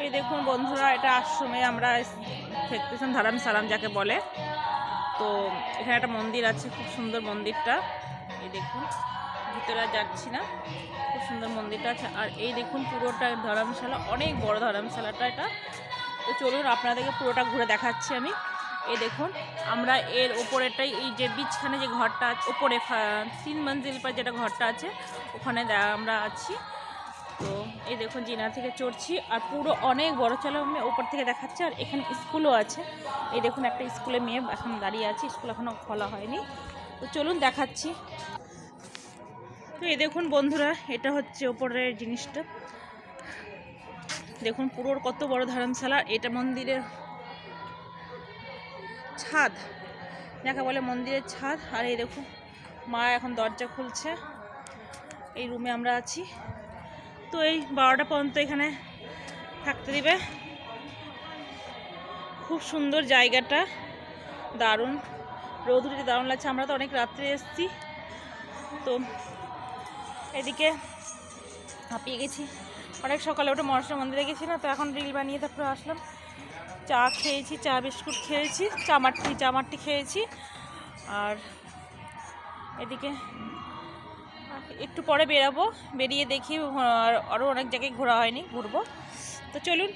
এই দেখুন বন্ধুরা, এটা আশ্রমে আমরা দেখতেছেন, ধরমশালা যাকে বলে। তো এখানে একটা মন্দির আছে, খুব সুন্দর মন্দিরটা। এই দেখুন, ভিতরে যাচ্ছি না, খুব সুন্দর মন্দিরটা আছে। আর এই দেখুন পুরোটা ধর্মশালা, অনেক বড় ধর্মশালাটা এটা। তো চলুন আপনাদেরকে পুরোটা ঘুরে দেখাচ্ছি আমি। এই দেখুন, আমরা এর ওপরেটাই, এই যে বিছখানে যে ঘরটা আছে ওপরে 3 মঞ্জিল পর যেটা ঘরটা আছে, ওখানে আমরা আছি। তো এই দেখুন জিনা থেকে চড়ছি, আর পুরো অনেক বড়, চলো আমি ওপর থেকে দেখাচ্ছি। আর এখানে স্কুলও আছে। এই দেখুন একটা স্কুলে মেয়ে এখন দাঁড়িয়ে আছে, স্কুল এখনও খোলা হয়নি। তো চলুন দেখাচ্ছি। তো এই দেখুন বন্ধুরা, এটা হচ্ছে ওপরের জিনিসটা। দেখুন পুরোর কত বড় ধর্মশালা। এটা মন্দিরের ছাদ, যাকে বলে মন্দিরের ছাদ। আর এই দেখুন মা এখন দরজা খুলছে। এই রুমে আমরা আছি। তো এই 12টা পর্যন্ত এখানে থাকতে দিবে। খুব সুন্দর জায়গাটা, দারুণ, রৌদ্রটি দারুণ লাগছে। আমরা তো অনেক রাত্রে এসেছি, তো এদিকে হাঁপিয়ে গেছি। অনেক সকালে ওটা মনসা মন্দিরে গেছি না, তো এখন রিল বানিয়ে তারপরে আসলাম। চা খেয়েছি, চা বিস্কুট খেয়েছি, চামারটি খেয়েছি। আর এদিকে একটু পরে বেরাবো, বেরিয়ে দেখি আরও অনেক জায়গায় ঘোরা হয়নি, ঘুরবো। তো চলুন।